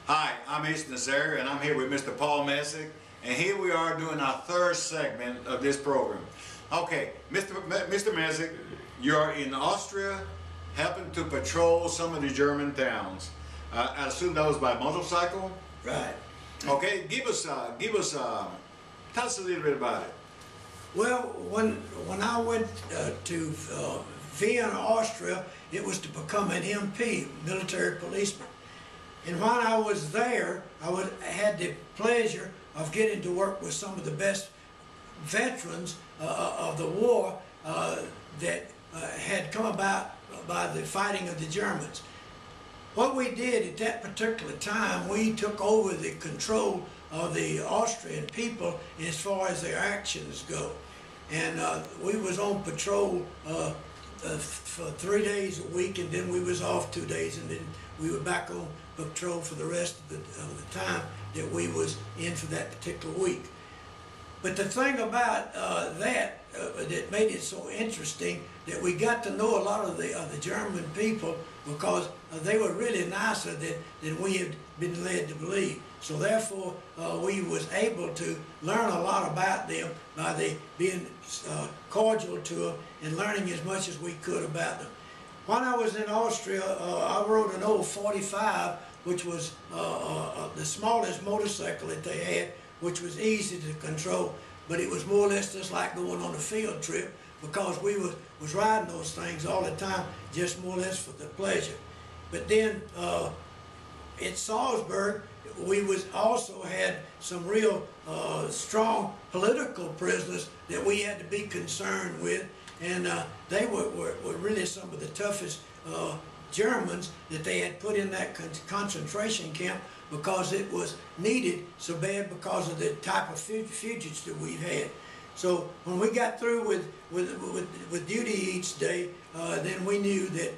Hi, I'm East Nazar, and I'm here with Mr. Paul Mezick, and here we are doing our third segment of this program. Okay, Mr. Mezick, you're in Austria helping to patrol some of the German towns. I assume that was by motorcycle? Right. Okay, tell us a little bit about it. Well, when I went to Vienna, Austria, it was to become an MP, military policeman. And while I was there, I had the pleasure of getting to work with some of the best veterans of the war that had come about by the fighting of the Germans. What we did at that particular time, we took over the control of the Austrian people as far as their actions go. And we was on patrol for 3 days a week, and then we was off 2 days, and then we were back on patrol for the rest of the time that we was in for that particular week. But the thing about that made it so interesting, that we got to know a lot of the German people, because they were really nicer than we had been led to believe. So therefore, we was able to learn a lot about them by being cordial to them and learning as much as we could about them. When I was in Austria, I rode an old 45, which was the smallest motorcycle that they had, which was easy to control, but it was more or less just like going on a field trip, because we was riding those things all the time, just more or less for the pleasure. But then at Salzburg, we also had some real strong political prisoners that we had to be concerned with, and they were really some of the toughest Germans that they had put in that concentration camp, because it was needed so bad because of the type of fugitives that we've had. So when we got through with duty each day, then we knew that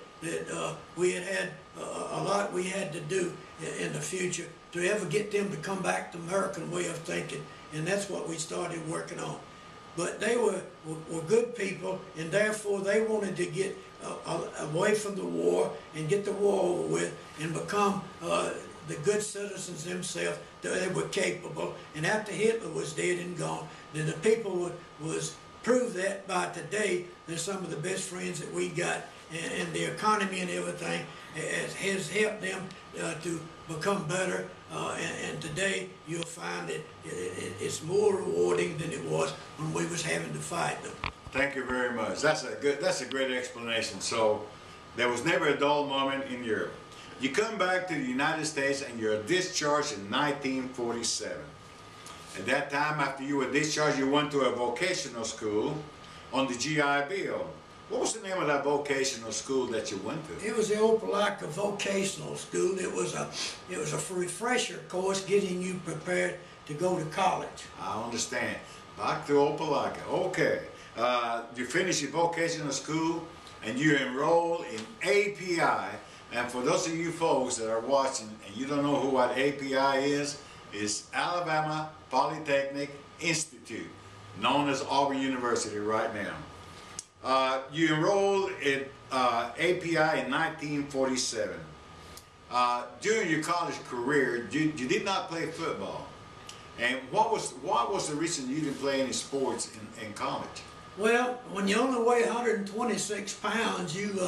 we had a lot we had to do in the future to ever get them to come back to the American way of thinking, and that's what we started working on. But they were good people, and therefore they wanted to get away from the war and get the war over with and become the good citizens themselves that they were capable. And after Hitler was dead and gone, then the people was proved that by today. They're some of the best friends that we got, and the economy and everything has helped them to become better. And today you'll find that it's more rewarding than it was when we was having to fight them. Thank you very much. That's a great explanation. So there was never a dull moment in Europe. You come back to the United States and you're discharged in 1947. At that time, after you were discharged, you went to a vocational school on the GI Bill. What was the name of that vocational school that you went to? It was the Opelika Vocational School. It was a refresher course getting you prepared to go to college. I understand. Back to Opelika. Okay. You finished your vocational school and you enrolled in API. And for those of you folks that are watching and you don't know who what API is, it's Alabama Polytechnic Institute, known as Auburn University right now. You enrolled in API in 1947. During your college career, you did not play football. And what was the reason you didn't play any sports in college? Well, when you only weigh 126 pounds, you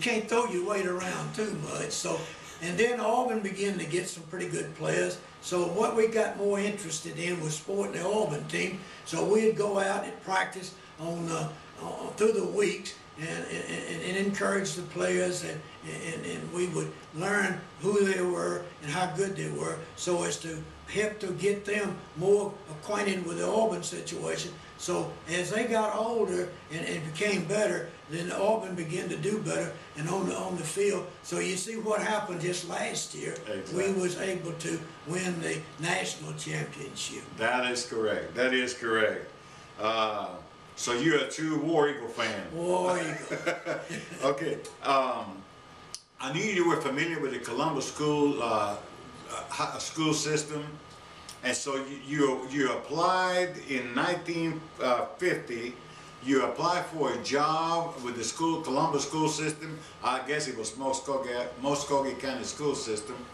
can't throw your weight around too much. So, and then Auburn began to get some pretty good players. So what we got more interested in was sporting the Auburn team. So we'd go out and practice through the weeks and encourage the players, and we would learn who they were and how good they were, so as to help to get them more acquainted with the Auburn situation. So as they got older and became better, then Auburn began to do better and on the field. So you see what happened just last year. Exactly. We was able to win the national championship. That is correct. That is correct. So you're a true War Eagle fan. War Eagle. Okay. I knew you were familiar with the Columbus school system, and so you applied in 1950. You applied for a job with the Columbus school system. I guess it was Muskogee County school system,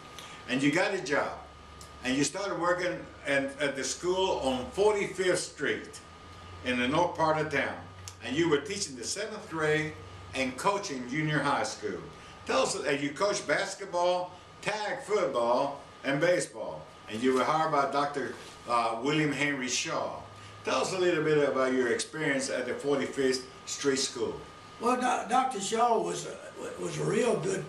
and you got a job, and you started working at the school on 45th Street in the north part of town, and you were teaching the 7th grade and coaching junior high school. Tell us, you coached basketball, tag football, and baseball, and you were hired by Dr. William Henry Shaw. Tell us a little bit about your experience at the 45th Street School. Well, Dr. Shaw was a real good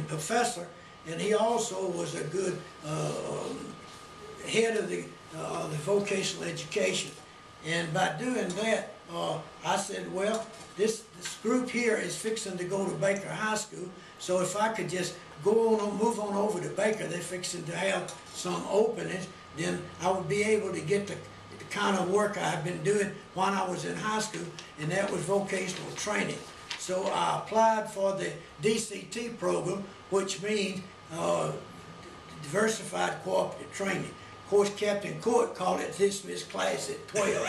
professor, and he also was a good head of the vocational education. And by doing that, I said, well, this group here is fixing to go to Baker High School, so if I could just move on over to Baker, they're fixing to have some openings, then I would be able to get the kind of work I had been doing when I was in high school, and that was vocational training. So I applied for the DCT program, which means Diversified Cooperative Training. Of course, Captain Court called it dismissed class at 12.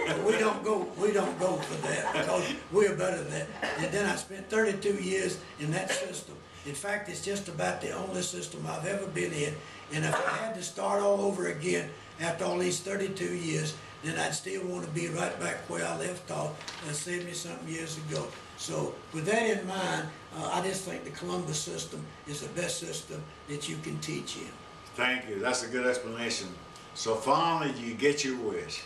But we don't go for that because we're better than that. And then I spent 32 years in that system. In fact, it's just about the only system I've ever been in. And if I had to start all over again after all these 32 years, then I'd still want to be right back where I left off 70-something years ago. So with that in mind, I just think the Columbus system is the best system that you can teach in. Thank you. That's a good explanation. So finally, you get your wish.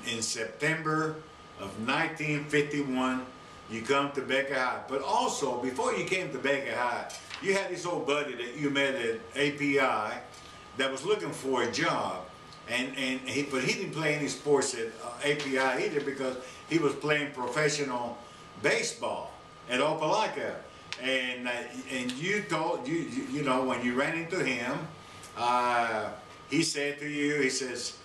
In September of 1951, you come to Baker High. But also, before you came to Baker High, you had this old buddy that you met at API that was looking for a job. But he didn't play any sports at API either because he was playing professional baseball at Opelika. And you told, you know, when you ran into him, he said to you, he says,